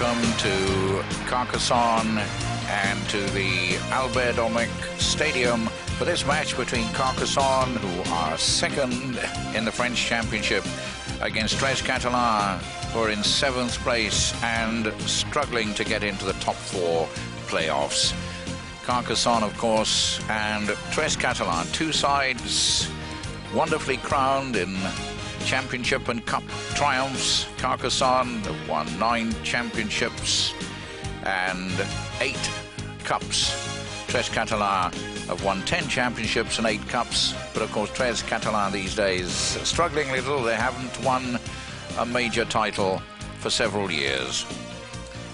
welcome to Carcassonne and to the Albert Domic Stadium for this match between Carcassonne, who are second in the French Championship, against Catalan, who are in 7th place and struggling to get into the top 4 playoffs. Carcassonne, of course, and Catalan, two sides wonderfully crowned in Championship and Cup triumphs. Carcassonne have won 9 championships and 8 cups. Catalan have won 10 championships and 8 cups, but of course Catalan these days struggling a little. They haven't won a major title for several years.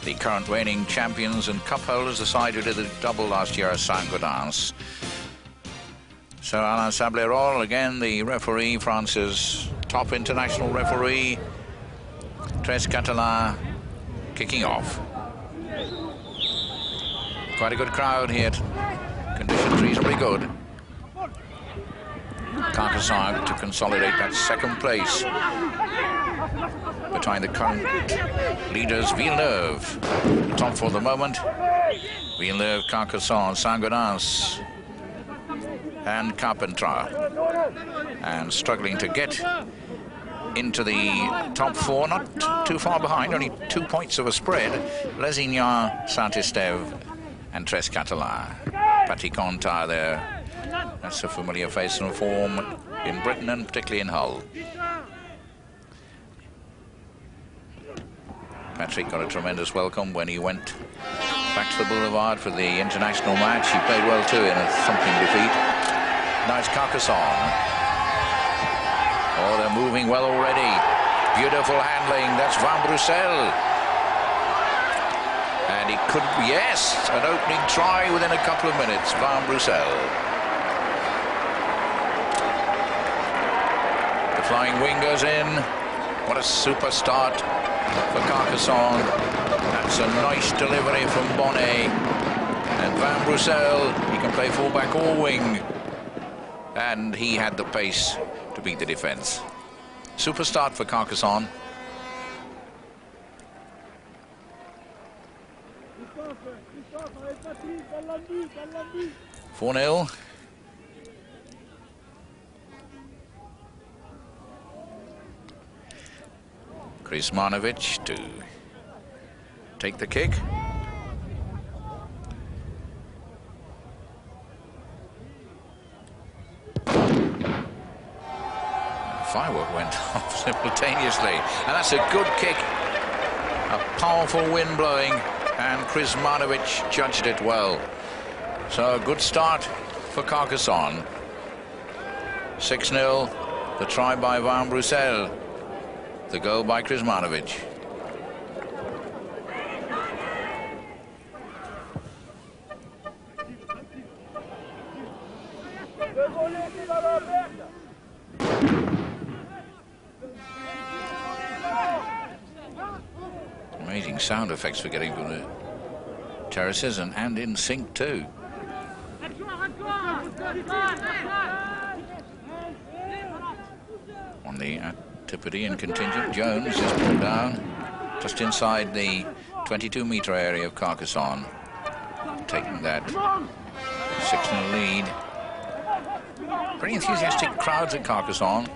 The current reigning champions and cup holders, the side who did the double last year, are Saint-Gaudens. So Alain Sablerol, again the referee, France's top international referee. Catalan kicking off. Quite a good crowd here. Conditions reasonably good. Carcassonne to consolidate that 2nd place behind the current leaders, Villeneuve. Top for the moment. Villeneuve, Carcassonne, Saint-Gaudens and Carpentras. And struggling to get into the top 4, not too far behind, only 2 points of a spread. Lesignan, Saint-Estève and Catalan. Patrick Contar there. That's a familiar face and form in Britain and particularly in Hull. Patrick got a tremendous welcome when he went back to the Boulevard for the international match. He played well too in a thumping defeat. Now it's Carcassonne. Oh, they're moving well already. Beautiful handling. That's Van Brussel. And he could, yes, an opening try within a couple of minutes. Van Brussel. The flying wing goes in. What a super start for Carcassonne. That's a nice delivery from Bonnet. And Van Brussel, he can play fullback or wing. And he had the pace to beat the defense. Super start for Carcassonne. 4-0. Krizmanovic to take the kick. Firework went off simultaneously, and that's a good kick. A powerful wind blowing, and Krizmanovic judged it well. So a good start for Carcassonne. 6-0, the try by Van Brussel, the goal by Krizmanovic. Amazing sound effects we're getting from the terraces, and in sync too. On the Antipodean contingent, Jones is pulled down just inside the 22-metre area of Carcassonne, taking that 6-0 lead. Very enthusiastic crowds at Carcassonne.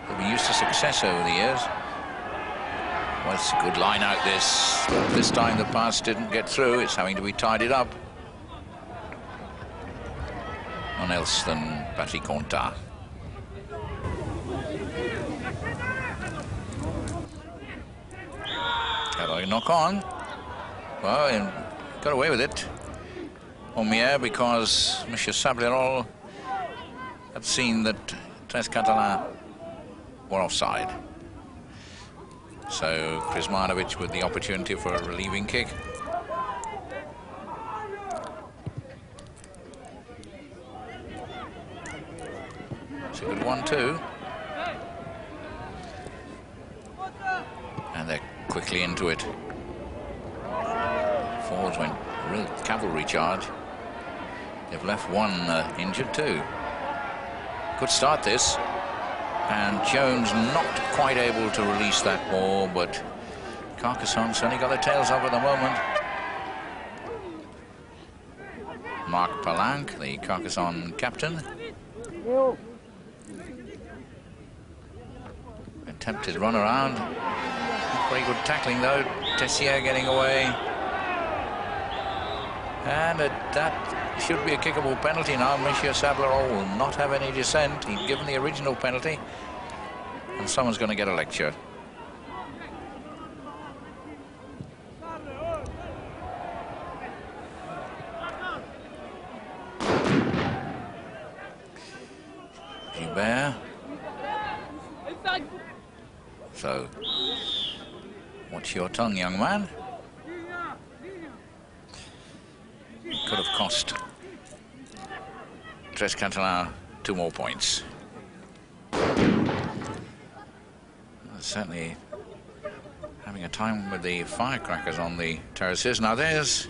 They've been used to success over the years. Well, it's a good line out this. This time the pass didn't get through. It's having to be tidied up. None else than Patrick Contar. Got a knock on. Well, and got away with it. Omier, because Monsieur Sablerol had seen that Catalan were offside. So Krizmanovic with the opportunity for a relieving kick. It's a good one too. And they're quickly into it. Forwards went a real cavalry charge. They've left one injured too. Good start this. And Jones not quite able to release that ball, but Carcassonne certainly got their tails up at the moment. Mark Palank, the Carcassonne captain. Attempted run around. Very good tackling though. Tessier getting away. And that should be a kickable penalty now. Monsieur Sableron will not have any dissent. He's given the original penalty. And someone's going to get a lecture. Gilbert. So, watch your tongue, young man. It could have cost Catalan 2 more points. Certainly having a time with the firecrackers on the terraces. Now there's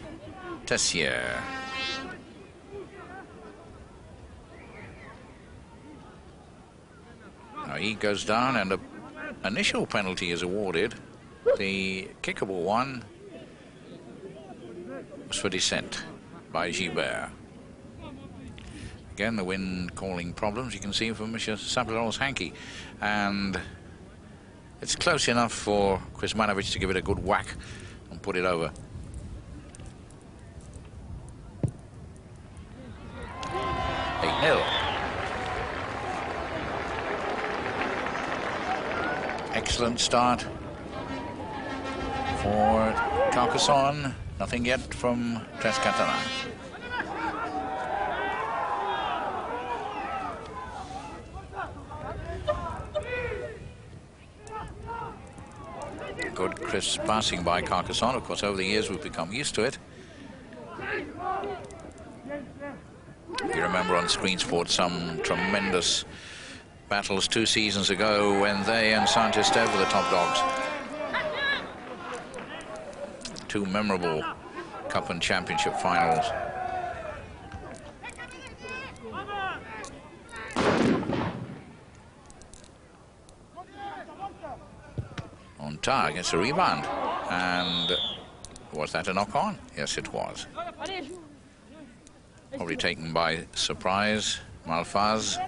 Tessier. Now he goes down and an initial penalty is awarded. The kickable one was for dissent by Gilbert. Again, the wind calling problems you can see from Monsieur Sableron's hanky. And it's close enough for Kuzmanovic to give it a good whack and put it over. Excellent start for Carcassonne. Nothing yet from Catalan. Good crisp passing by Carcassonne. Of course, over the years we've become used to it. You remember on Screen Sport some tremendous battles 2 seasons ago when they and Saint-Estève were the top dogs. 2 memorable Cup and Championship finals. On tar gets a rebound. And was that a knock-on? Yes, it was. Probably taken by surprise. Malfaz.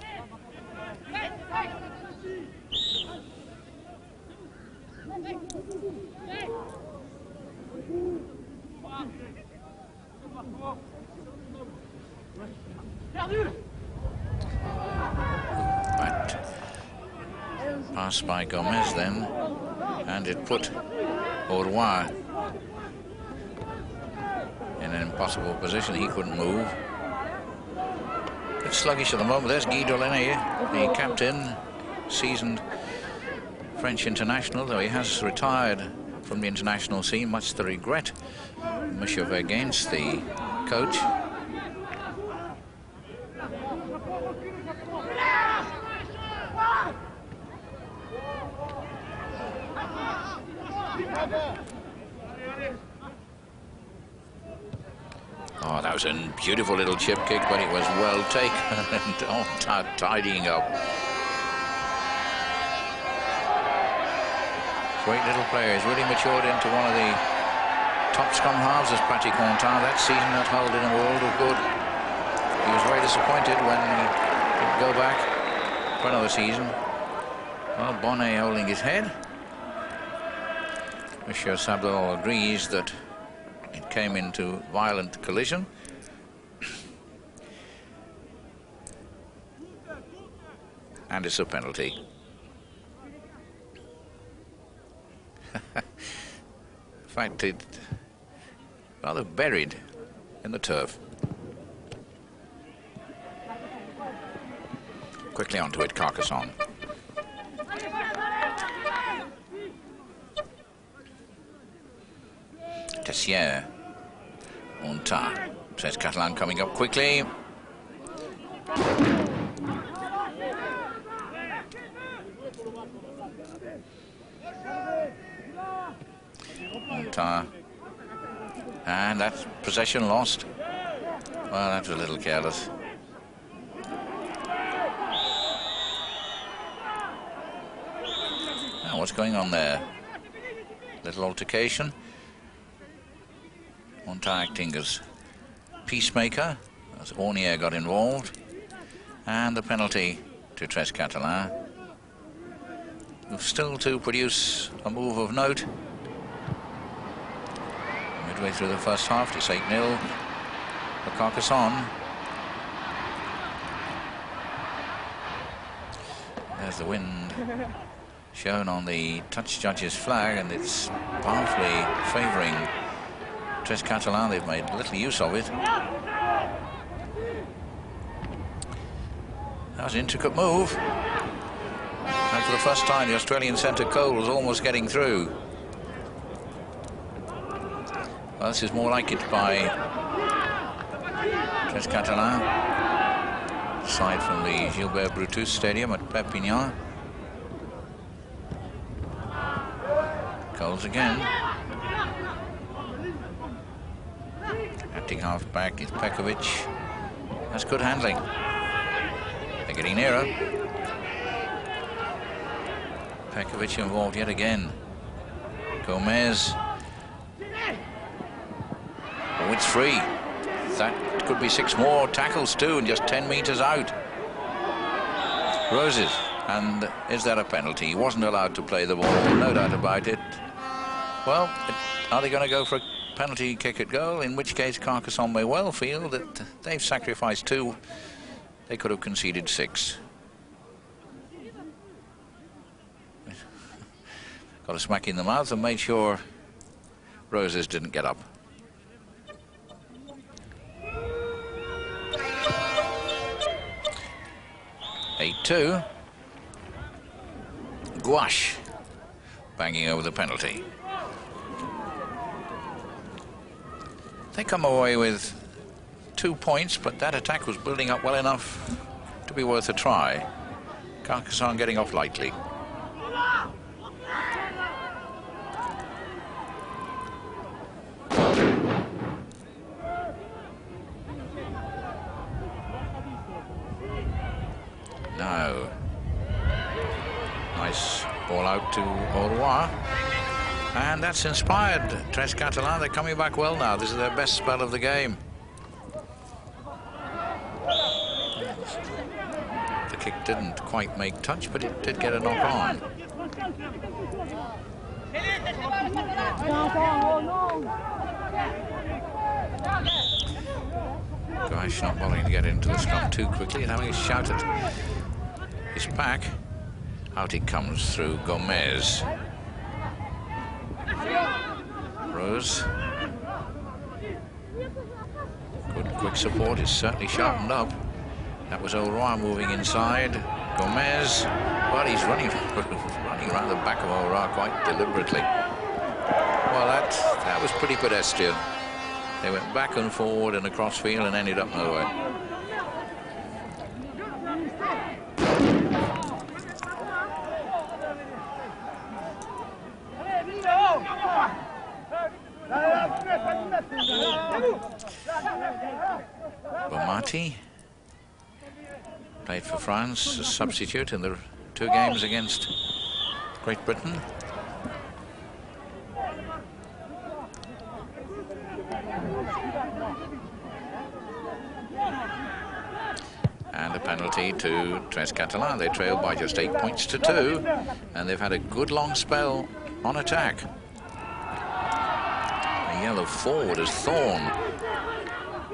But pass by Gomez then, and it put Auroy in an impossible position. He couldn't move. It's sluggish at the moment. There's Guy Dolenay, the captain, seasoned French international, though he has retired from the international scene, much to regret. Monsieur Vergenst, the coach. Oh, that was a beautiful little chip kick, but it was well taken and tidying up. Great little player. He's really matured into one of the top scrum halves as Patrick Contin. That season had held in a world of good. He was very disappointed when he didn't go back for another season. Well, Bonnet holding his head. Monsieur Sableron agrees that it came into violent collision. And it's a penalty. In fact, it rather buried in the turf. Quickly onto it, Carcassonne. Tessier. Unta. Says Catalan coming up quickly. Unta. And that's possession lost. Well, that was a little careless. Now, what's going on there? Little altercation. Monta acting as peacemaker as Ornier got involved. And the penalty to Tres Catalan. Still to produce a move of note. Midway through the first half, it's 8-0 for Carcassonne. There's the wind shown on the touch judge's flag, and it's powerfully favouring Tres Catalan. They've made little use of it. That was an intricate move. And for the first time, the Australian centre Cole was almost getting through. Well, this is more like it by Tres Catalan. Aside from the Gilbert Brutus Stadium at Perpignan. Coles again. Acting half back is Pekovic. That's good handling. They're getting nearer. Pekovic involved yet again. Gomez. Oh, it's free. That could be 6 more tackles too, and just 10 metres out. Roses. And is that a penalty? He wasn't allowed to play the ball, no doubt about it. Well, are they going to go for a penalty kick at goal? In which case Carcassonne may well feel that they've sacrificed 2. They could have conceded 6. Got a smack in the mouth and made sure Roses didn't get up. Eight-2. Gouache banging over the penalty. They come away with 2 points, but that attack was building up well enough to be worth a try. Carcassonne getting off lightly. Now, nice ball out to Au revoir. And that's inspired Tres Catalan. They're coming back well now. This is their best spell of the game. The kick didn't quite make touch, but it did get a knock on. Gouache not bothering to get into the scrum too quickly and having a shout at his back. Out it comes through Gomez. Rose. Good quick support. It's certainly sharpened up. That was Au revoir moving inside. Gomez. Well, he's running around the back of Au revoir quite deliberately. Well, that was pretty pedestrian. They went back and forward and across field and ended up nowhere. Bomati played for France as substitute in the 2 games against Great Britain. And a penalty to Tres Catalan. They trailed by just 8 points to 2, and they've had a good long spell on attack. A yellow forward is Thorne.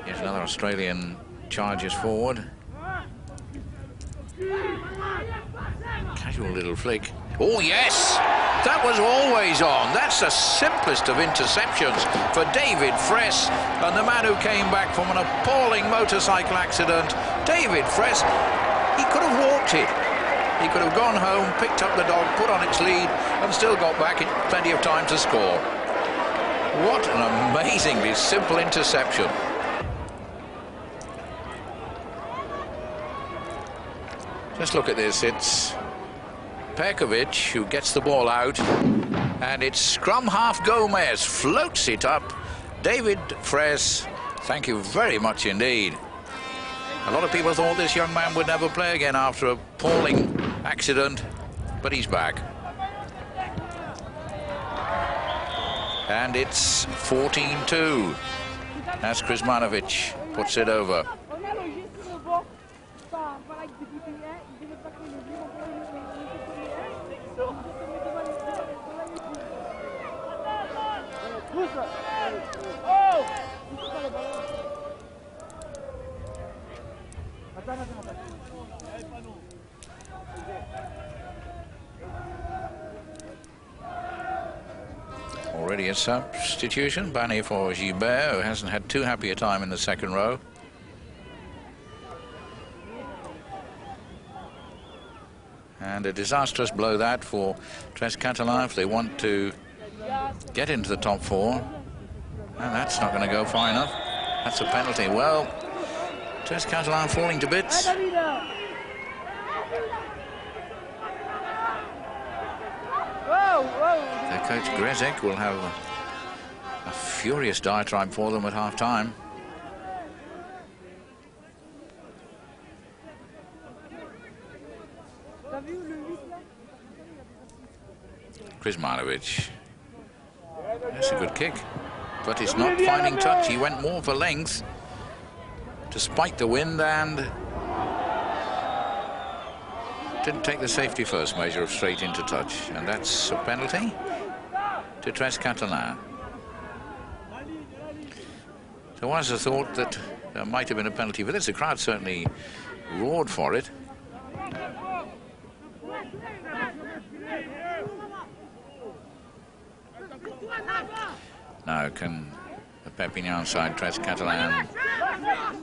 Here's another Australian charges forward. Casual little flick. Oh yes, that was always on. That's the simplest of interceptions for David Fress, and the man who came back from an appalling motorcycle accident. David Fress, he could have walked it. He could have gone home, picked up the dog, put on its lead, and still got back in plenty of time to score. What an amazingly simple interception. Just look at this. It's Pekovic who gets the ball out, and it's scrum half Gomez floats it up. David Fress, thank you very much indeed. A lot of people thought this young man would never play again after an appalling accident, but he's back. And it's 14-2 as Krizmanovic puts it over. Already a substitution, Banny for Gilbert, who hasn't had too happy a time in the second row. And a disastrous blow that for Tres Catalan if they want to get into the top four. And that's not going to go far enough. That's a penalty. Well, Tres Catalan falling to bits. Their coach Grezek will have a furious diatribe for them at half-time. Krizmanovic. That's a good kick, but he's not finding touch. He went more for length to spike the wind and didn't take the safety first measure of straight into touch, and that's a penalty to Tres Catalan. So one has a thought that there might have been a penalty for this. The crowd certainly roared for it. Now can the Perpignan side, Tres Catalan,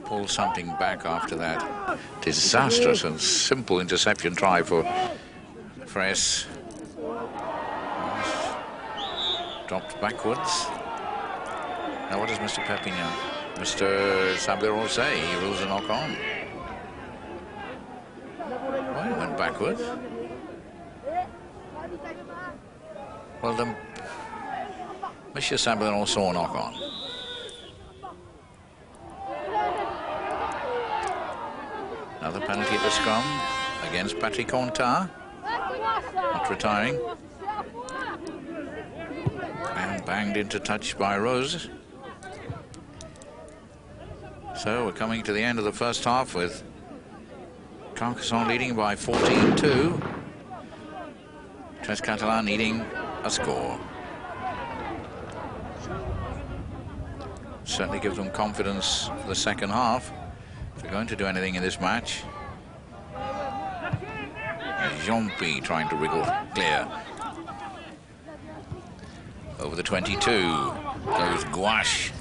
pull something back after that disastrous and simple interception try for Fres? Dropped backwards. Now what does Mr. Perpignan, Mr. Sableron say? He rules a knock on. Well, he went backwards. Well then, Monsieur Sableron saw a knock on. Another penalty at the scrum against Patrick Contar. Not retiring. And banged into touch by Rose. So we're coming to the end of the first half with Carcassonne leading by 14-2. Tres Catalan needing a score. Certainly give them confidence for the second half. If they're going to do anything in this match. Jean-P trying to wriggle clear. Over the 22 goes Gouache.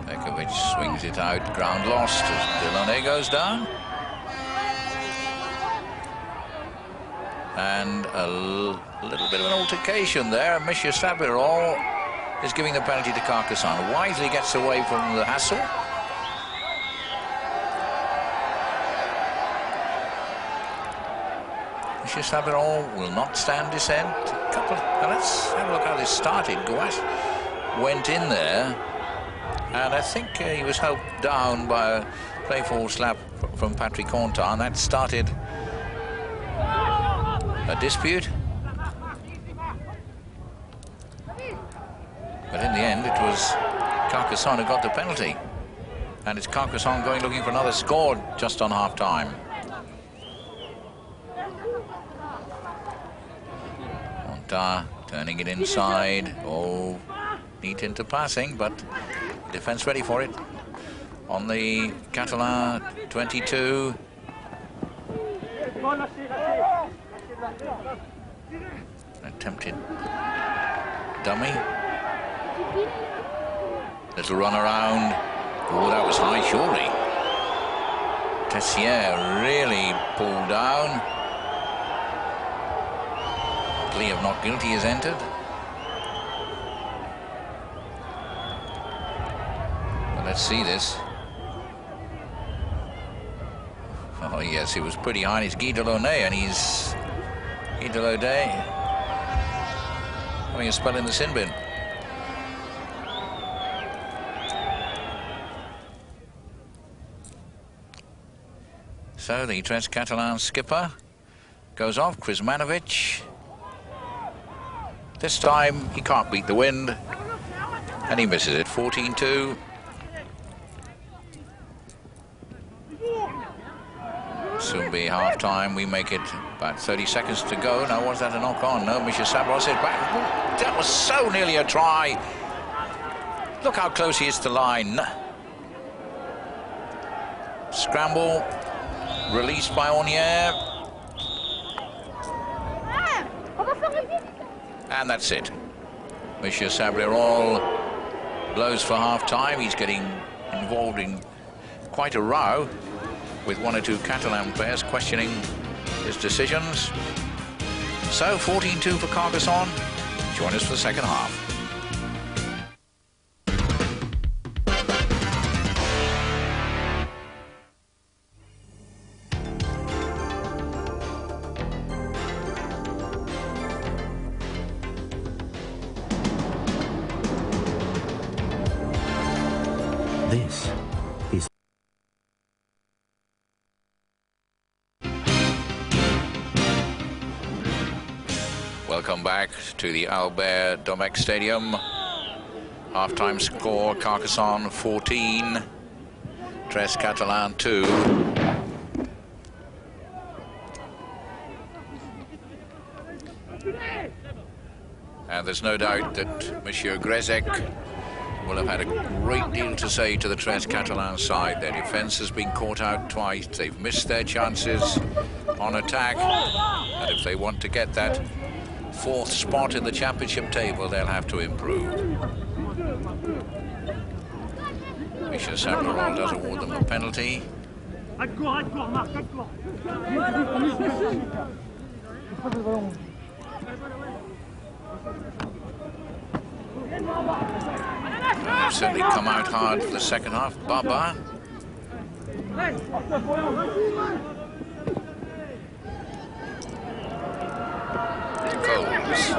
Pekovic swings it out, ground lost as Delaunay goes down. And a little bit of an altercation there. Monsieur Sableron is giving the penalty to Carcassonne. Wisely gets away from the hassle. Monsieur Sableron will not stand dissent. Let's have a look how this started. Gouache went in there, and I think he was helped down by a playful slap from Patrick Contar, and that started a dispute. But in the end, it was Carcassonne who got the penalty. And it's Carcassonne going looking for another score just on half-time. Contar turning it inside. Oh, neat into passing, but defense ready for it. On the Catalan 22. Attempted dummy. Little run around. Oh, that was high, surely. Tessier really pulled down. Plea of not guilty is entered. But let's see this. Oh yes, it was pretty high. It's Guy Delaunay, and he's Guy Delaunay having a spell in the sin bin. So the Tres Catalan skipper goes off. Krizmanovic. This time he can't beat the wind, and he misses it. 14-2. Soon be half time. We make it about 30 seconds to go. Now, was that a knock on? No, Misha Sabros is back. Ooh, that was so nearly a try. Look how close he is to line. Scramble, released by Ornier. And that's it. Misha Sablerol blows for half time. He's getting involved in quite a row with one or two Catalan players questioning his decisions. So 14-2 for Carcassonne. Join us for the second half. This is Welcome back to the Albert Domecq Stadium. Half-time score, Carcassonne 14, Catalan 2. And there's no doubt that Monsieur Grezek will have had a great deal to say to the Catalan side. Their defence has been caught out twice. They've missed their chances on attack. And if they want to get that fourth spot in the championship table, they'll have to improve. Misha Sablerol does award them a penalty. They've certainly come out hard for the second half. Baba. Coles. To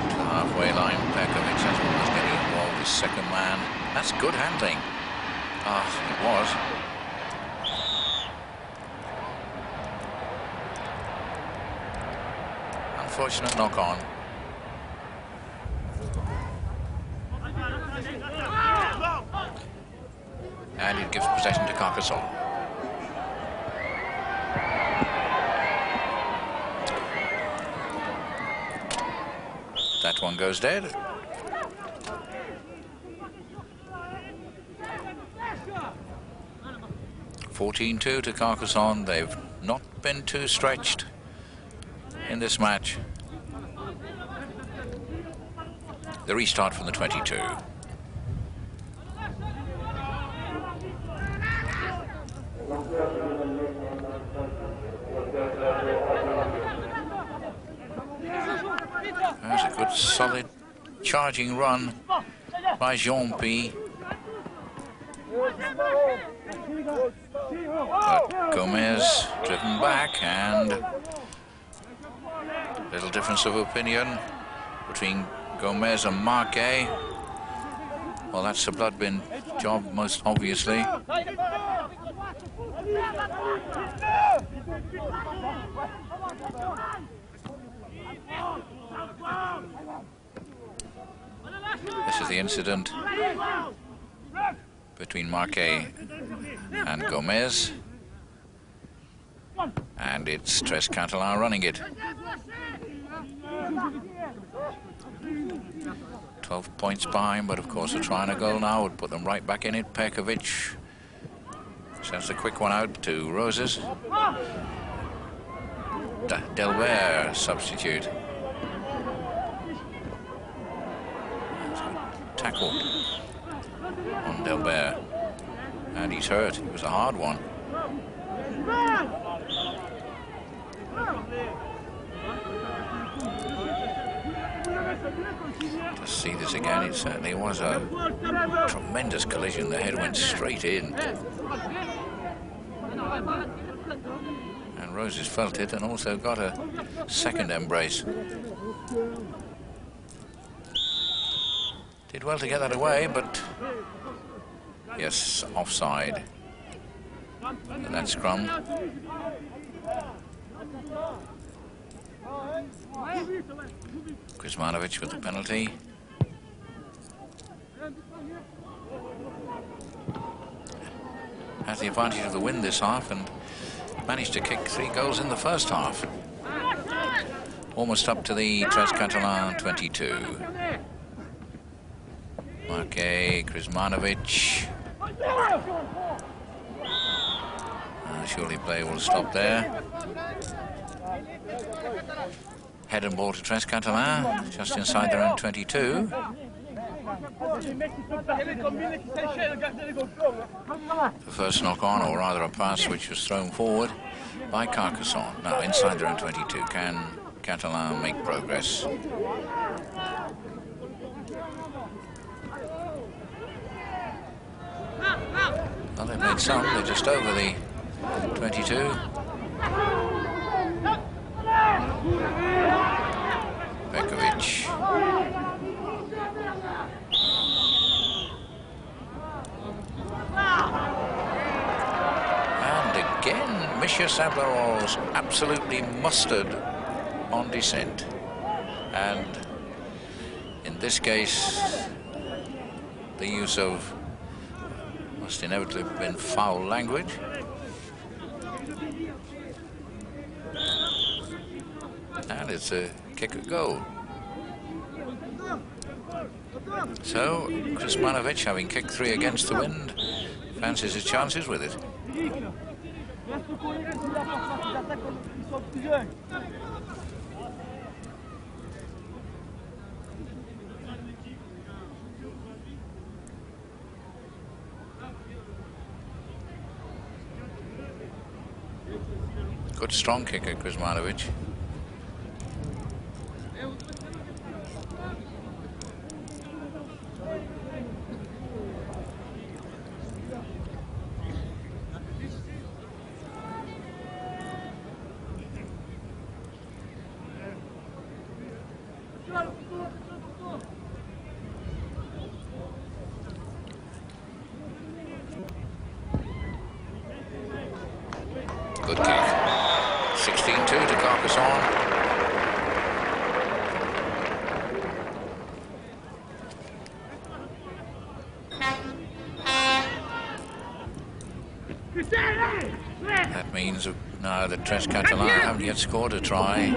the halfway line. Pekovic as well as getting involved with second man. That's good handling. Ah, it was. Unfortunate knock on. And it gives possession to Carcassonne. That one goes dead. (14-2) to Carcassonne. They've not been too stretched in this match. The restart from the 22. There's a good solid charging run by Jean-P. But Gomez driven back, and little difference of opinion between Gomez and Marquet. Well, that's a blood bin job, most obviously. This is the incident between Marquet and Gomez, and it's Catalan running it. 12 points behind, but of course a try and a goal now would put them right back in it. Pekovic sends a quick one out to Roses. Delbert substitute. Tackle on Delbert, and he's hurt. It was a hard one. To see this again, it certainly was a tremendous collision. The head went straight in, and Roses felt it and also got a second embrace. Did well to get that away, but yes, offside. And that scrum. Kuzmanovic with the penalty. Has the advantage of the wind this half and managed to kick 3 goals in the first half. Almost up to the Catalan 22. Marque, Kuzmanovic. Surely play will stop there. Head and ball to Catalan, just inside their own 22. The first knock on, or rather a pass which was thrown forward by Carcassonne. Now inside their own 22. Can Catalan make progress? Well, they've made some, they're just over the 22. Bekovic. And again, Misha Sablarol's absolutely mustard on descent. And in this case, the use of must inevitably have been foul language. And it's a kick at goal. So, Kuzmanovic, having kicked 3 against the wind, fancies his chances with it. Good strong kicker, Kuzmanovic. Good kick. 16-2 to Carcassonne. That means now that Catalan haven't yet scored a try.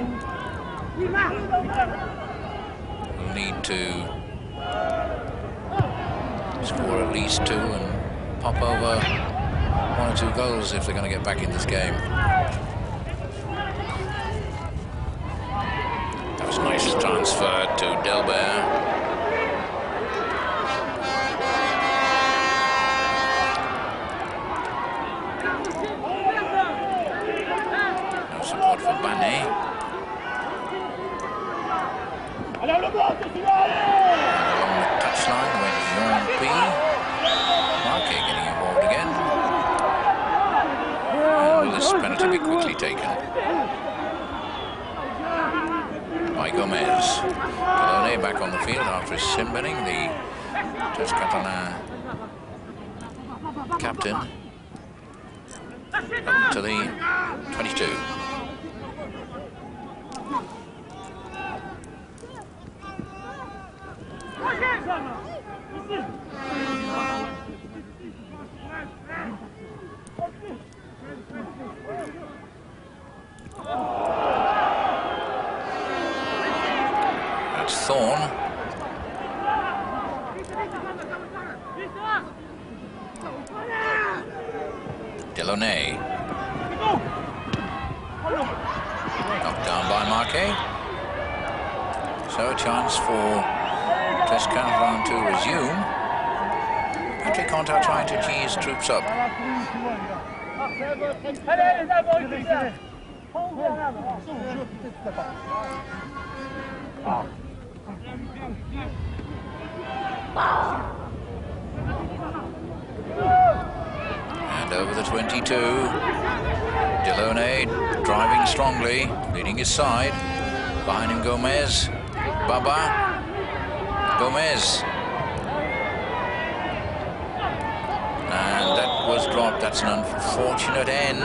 Will need to score at least 2 and pop over 1 or 2 goals if they're going to get back in this game. That was a nice transfer to Delbert. No support for Banet. And along the touchline went Rugby. Marque getting involved again. And will this penalty be quickly taken? By Gomez. Catalan back on the field after his sin binning. The Catalan captain up to the 22. That's Thorne. Delaunay. Knocked down by Marque. So a chance for Catalan to resume. Patrick Conta trying to gee his troops up. And over the 22. Delaunay driving strongly, leading his side. Behind him Gomez. Baba. Gomez. And that was dropped. That's an unfortunate end.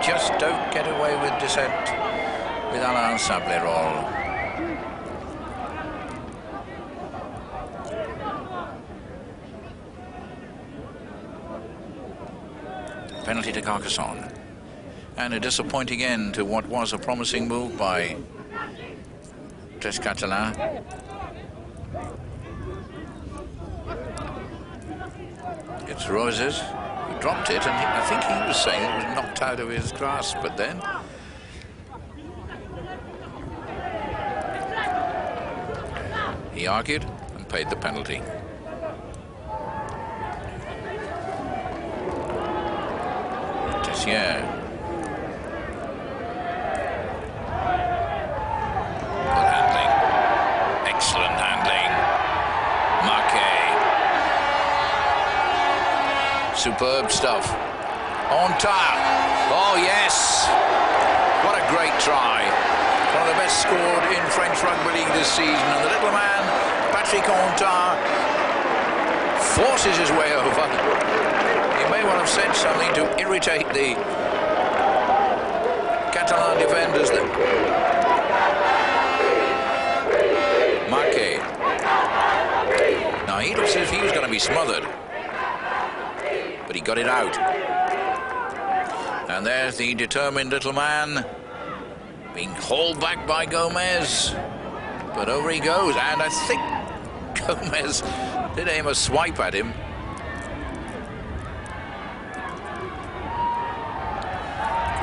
just don't get away with descent with Alain Sablerol. Penalty to Carcassonne. And a disappointing end to what was a promising move by Catalan. It's Roses who dropped it, and I think he was saying it was knocked out of his grasp, but then he argued and paid the penalty. Tessier. Good handling. Excellent handling. Marquet. Superb stuff. On time. Oh, yes. What a great try. One of the best scored in French Rugby League this season. And the little man, Patrick Ontard, forces his way over. He may well have said something to irritate the Catalan defenders. Marquet. Now he looks as if he was going to be smothered, but he got it out. And there's the determined little man being hauled back by Gomez, but over he goes, and I think Gomez did aim a swipe at him.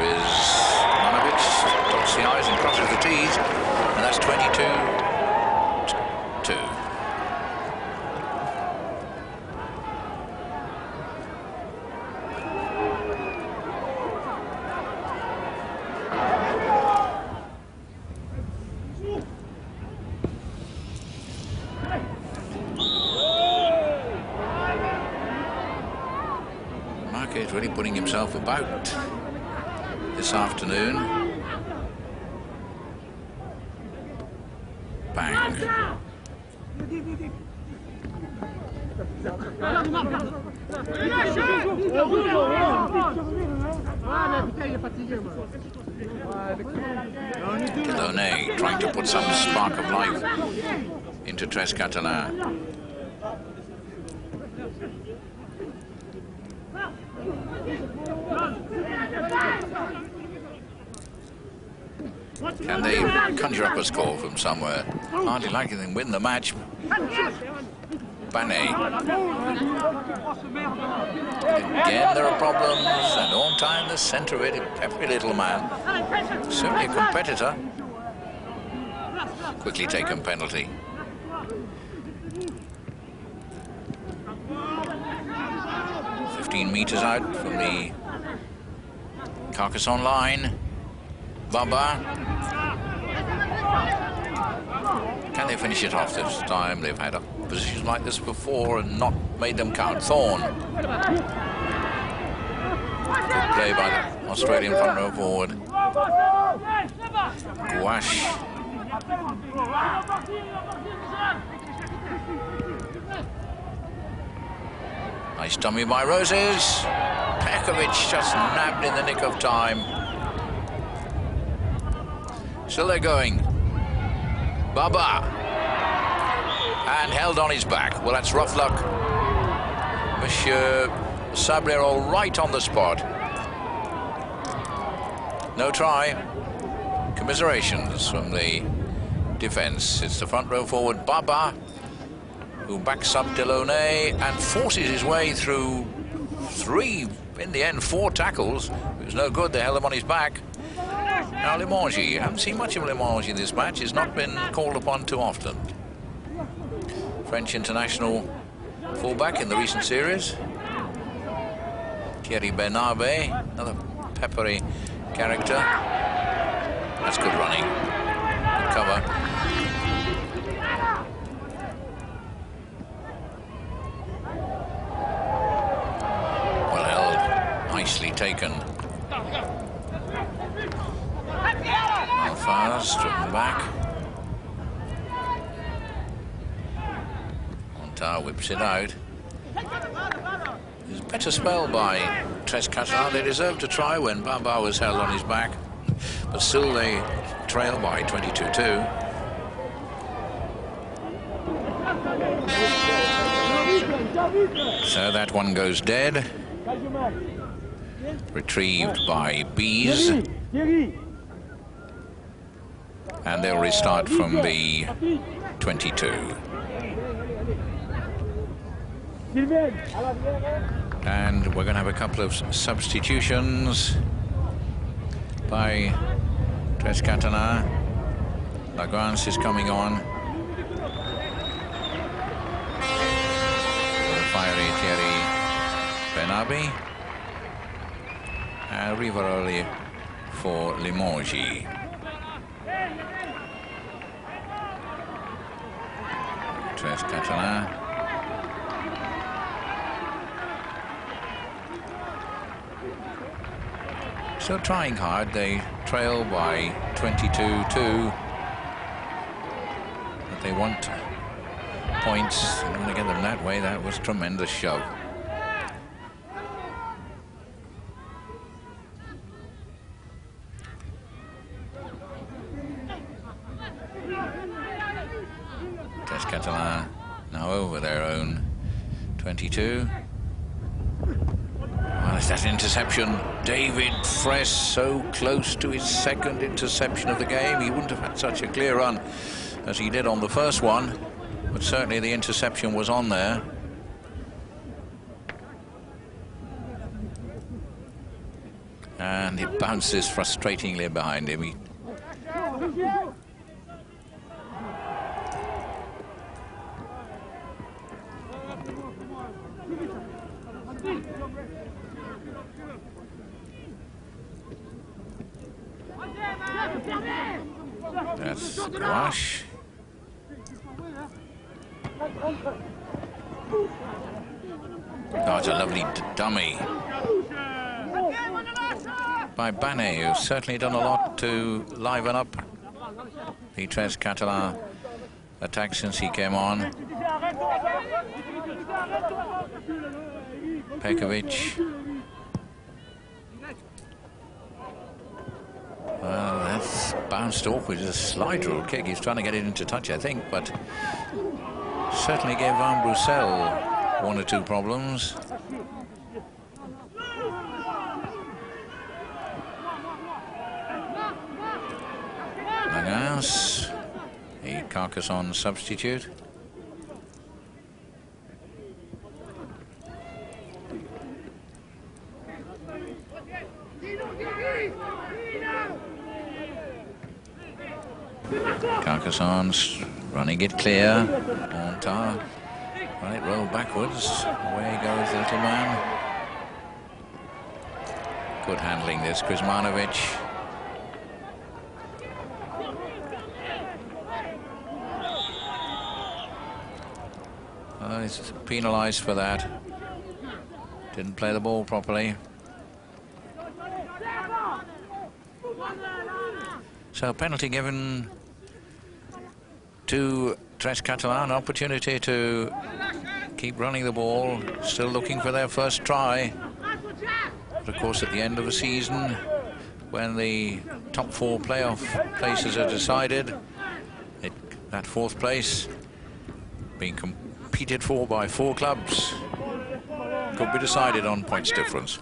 Ivanovic dots the I's and crosses the T's, and that's 22-2. Marquez really putting himself about this afternoon. Bang. Catalan trying to put some spark of life into Catalan. Can they conjure up a score from somewhere? Hardly likely they win the match. Banet. Again, there are problems, and on time, the centre of it, every little man. Certainly a competitor. Quickly taken penalty. Meters out from the Carcassonne line. Baba. Can they finish it off this time? They've had positions like this before and not made them count. Thorne. Good play by the Australian front row forward. Gouache. Nice dummy by Roses. Pekovic just nabbed in the nick of time. Still they're going. Baba. And held on his back. Well, that's rough luck. Monsieur Sablerol right on the spot. No try. Commiserations from the defence. It's the front row forward, Baba, who backs up Delaunay and forces his way through in the end, 4 tackles. It was no good, they held him on his back. Now Limongi, I haven't seen much of Limongi in this match. He's not been called upon too often. French international fullback in the recent series. Thierry Bernabe, another peppery character. That's good running, good cover. Nicely taken. Alfaz driven back. Ontard whips it out. It's a better spell by Catalan. They deserved to try when Baba was held on his back, but still they trail by 22-2. So that one goes dead. Retrieved by Bees. And they'll restart from the 22. And we're going to have a couple of substitutions by Catalan. Lagrange is coming on. For the fiery Thierry Benabi. And Rivaroli for Limoges. Catalan. Still trying hard. They trail by 22-2. But they want points. They want to get them that way. That was a tremendous show. Catalan now over their own 22. Well, it's that interception. David Fress so close to his second interception of the game. He wouldn't have had such a clear run as he did on the first one, but certainly the interception was on there. And it bounces frustratingly behind him. That's Gouache. Oh, it's a lovely dummy by Banet, who's certainly done a lot to liven up the Catalan attack since he came on. Pekovic. Well, that's bounced awkward. It's a slide rule kick. He's trying to get it into touch, I think, but certainly gave Van Brussel one or two problems. Lagrange, a Carcassonne substitute. Carcassonne's running it clear. Montar. Right, roll backwards. Away goes the little man. Good handling this, Kuzmanovic. He's penalised for that. Didn't play the ball properly. So penalty given to Catalan, opportunity to keep running the ball, still looking for their first try. But of course, at the end of the season, when the top four playoff places are decided, that fourth place being competed for by four clubs could be decided on points difference.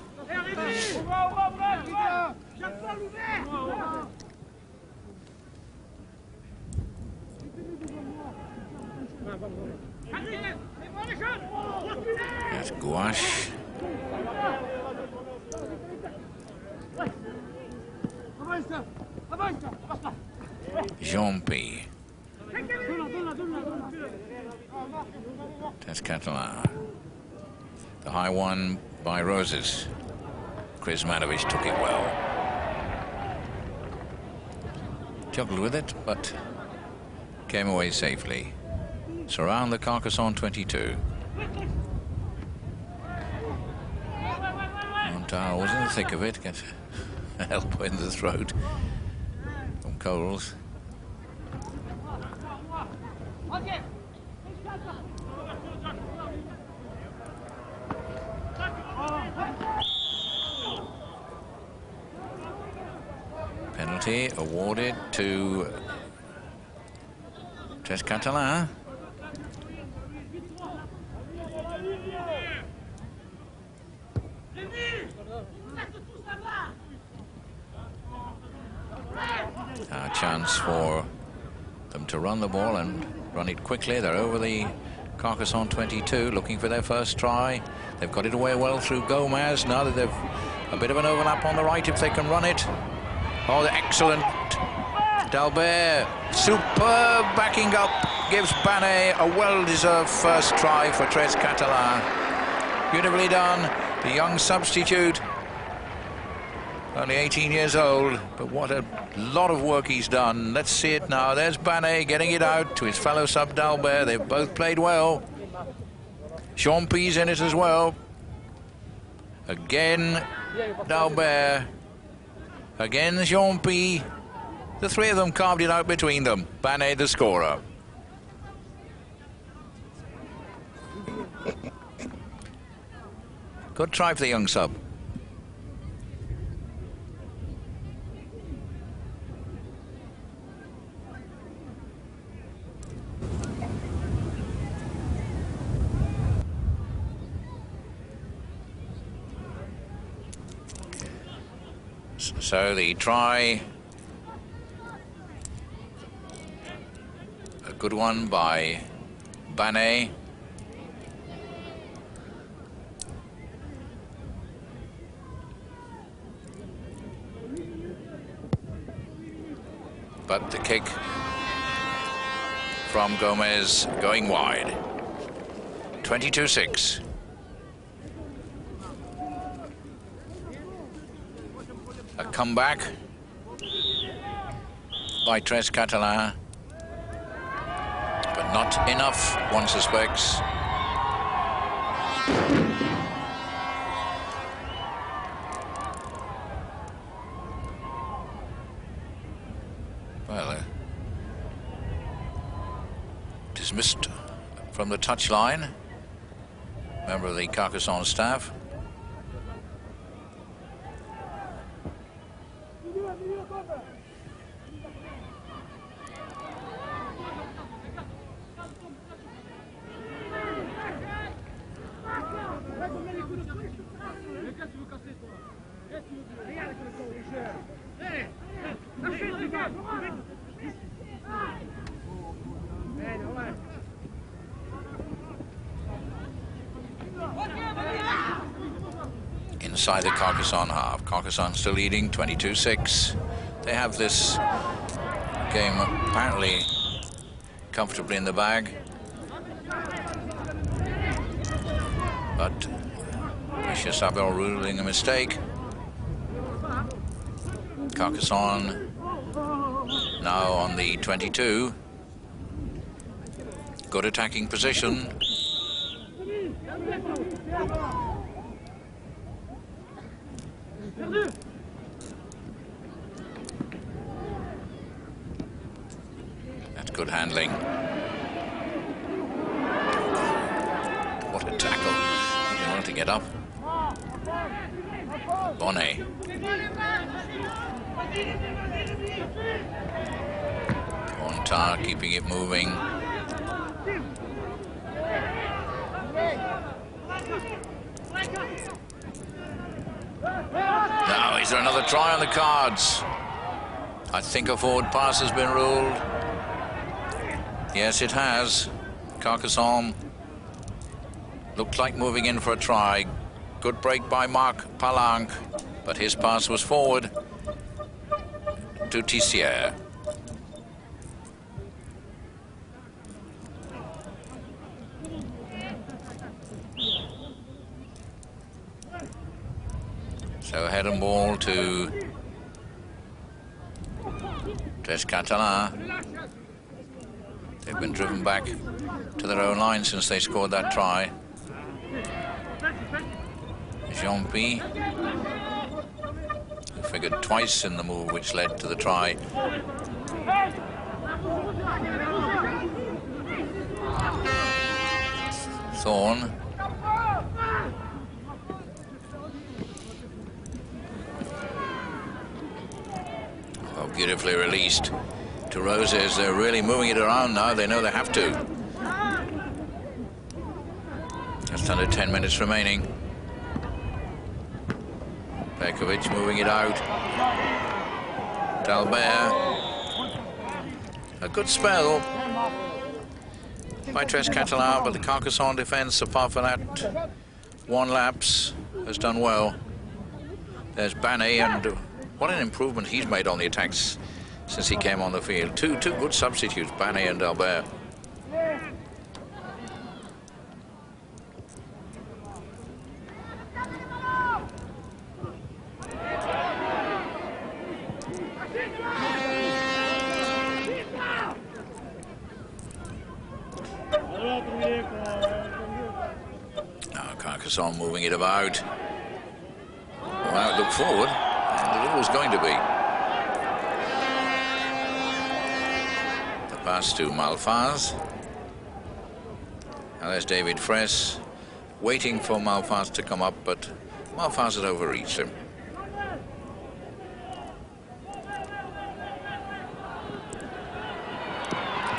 That's Gouache. Jean-P. That's Catalan. The high one by Roses. Kuzmanovic took it well. Juggled with it, but came away safely. Surround the Carcassonne13. Montar was in the thick of it, gets an elbow in the throat from Coles. penalty awarded to Catalan. A chance for them to run the ball and run it quickly. They're over the Carcassonne13, looking for their first try. They've got it away well through Gomez. Now that they've a bit of an overlap on the right, if they can run it. Oh, the excellent D'Albert. Superb backing up. Gives Banet a well-deserved first try for Catalan. Beautifully done. The young substitute. Only 18 years old, but what a lot of work he's done. Let's see it now. There's Banet getting it out to his fellow sub D'Albert. They've both played well. Jean-Pierre's in it as well. Again, D'Albert. Again, Jean-Pierre. The three of them carved it out between them. Banet, the scorer. Good try for the young sub. So the try, a good one by Banet. But the kick from Gomez going wide. 22-6. A comeback by Catalan, but not enough, one suspects. Well, dismissed from the touchline, member of the Carcassonne staff. Inside the Carcassonne half. Carcassonne still leading 22-6. They have this game apparently comfortably in the bag. But Monsieur Sabel ruling a mistake. Carcassonne now on the 22. Good attacking position. That's good handling. What a tackle. He wanted to get up. Bonnet. Montar keeping it moving. Now, is there another try on the cards? I think a forward pass has been ruled. Yes, it has. Carcassonne looked like moving in for a try. Good break by Marc Palanque, but his pass was forward to Tissier. So head and ball to Catalan. They've been driven back to their own line since they scored that try. Jean-Pierre, who figured twice in the move which led to the try. Thorne. beautifully released to Roses. They're really moving it around now. They know they have to. Just under 10 minutes remaining. Pekovic moving it out. Dalbert. A good spell by Tres Catalan, but the Carcassonne defense, apart from that one lapse, has done well. There's Banny, and what an improvement he's made on the attacks since he came on the field. Two good substitutes, Banny and Dalbert. Now Carcassonne moving it about. Well, it looked forward, and it was going to be. The pass to Malfaz. Now there's David Fraisse, waiting for Malfaz to come up, but Malfaz had overreached him.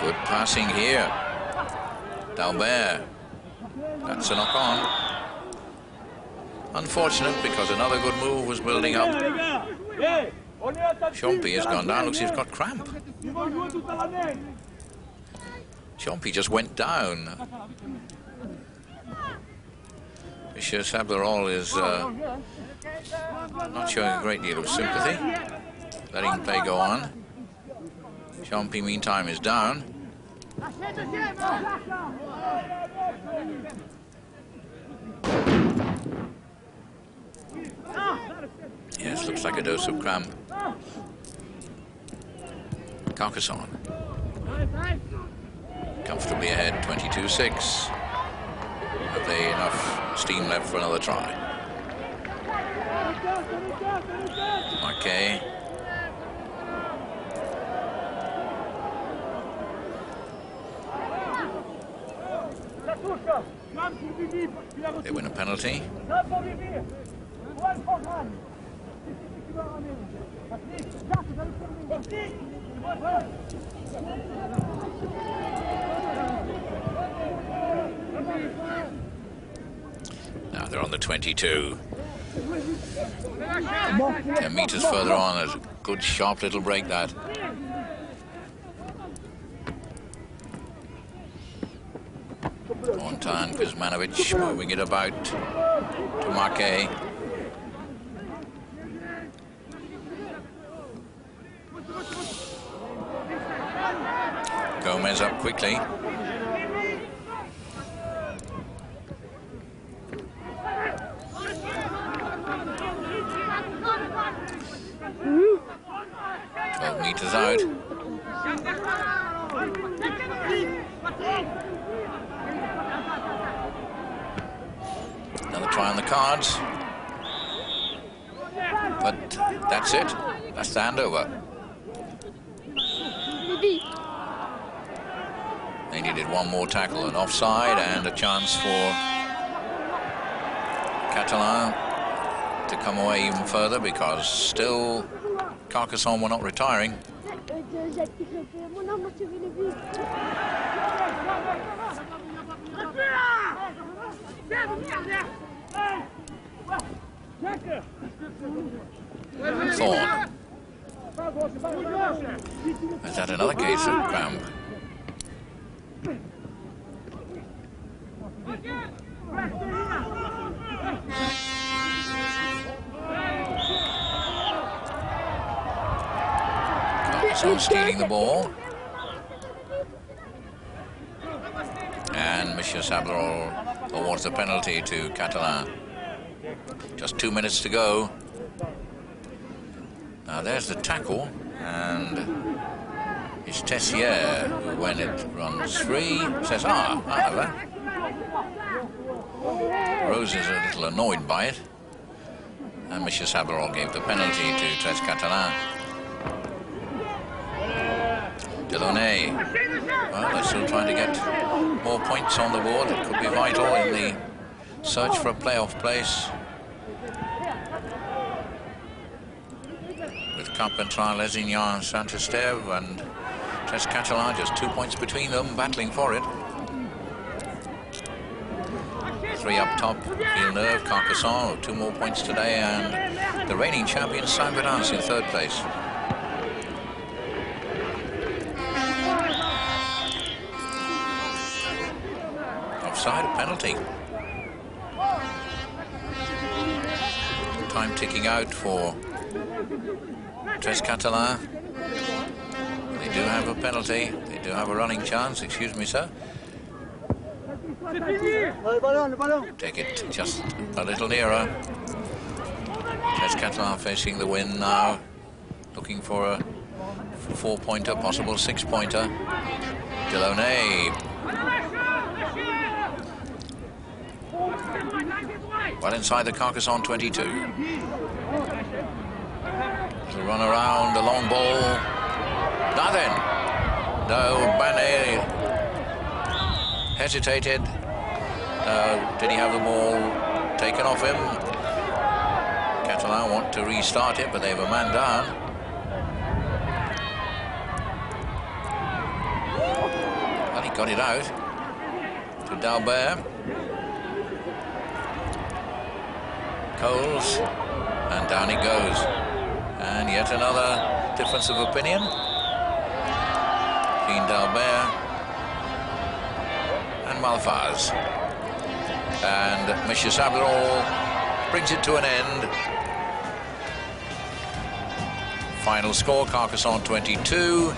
Good passing here. Dalbert. That's a knock-on. Unfortunate, because another good move was building up. Chompy has gone down. Looks he's got cramp. Chompy just went down. Monsieur Sablerol is not showing a great deal of sympathy. Letting play go on. Chompy, meantime, is down. Yes, looks like a dose of cramp. Carcassonne comfortably ahead, 22-6. Have they enough steam left for another try? Marquet. They win a penalty. Now they're on the 22. 10 meters further on, there's a good sharp little break that. Montan Kuzmanovic moving it about to Marquet. Gomez up quickly. Meters out. Another try on the cards. But that's it. That's the handover. They needed one more tackle, an offside, and a chance for Catalan to come away even further, because still Carcassonne were not retiring. Thorne. Is that another case of cramp? Carcassonne stealing the ball. And Monsieur Sablerol awards the penalty to Catalan. Just 2 minutes to go. Now there's the tackle, and it's Tessier who, when it runs free, says, I have that. Rose is a little annoyed by it, and Monsieur Sablerol gave the penalty to Tres Catalan. Delaunay. Well, they're still trying to get more points on the board. It could be vital in the search for a playoff place. with Carpentras, Lesignan, Saint-Estève and Catalan, just 2 points between them, battling for it. 3 up top, Villeneuve, Carcassonne, 2 more points today, and the reigning champion Saint-Gaudens in 3rd place. Offside, a penalty. Time ticking out for Catalan. They do have a penalty. They do have a running chance. Excuse me, sir. Take it just a little nearer. Catalan facing the wind now, looking for a 4-pointer, possible 6-pointer. Delaunay. Well inside the Carcassonne 22. Little run around, the long ball. Now then. No, Banet hesitated. Did he have the ball taken off him? Catalan want to restart it, but they have a man down. Well, he got it out to Dalbert. Coles, and down it goes. And yet another difference of opinion. Jean Dalbert and Malfaz. And Monsieur Sablerot brings it to an end. Final score, Carcassonne 22,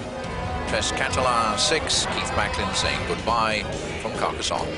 Catalan 6. Keith Macklin saying goodbye from Carcassonne.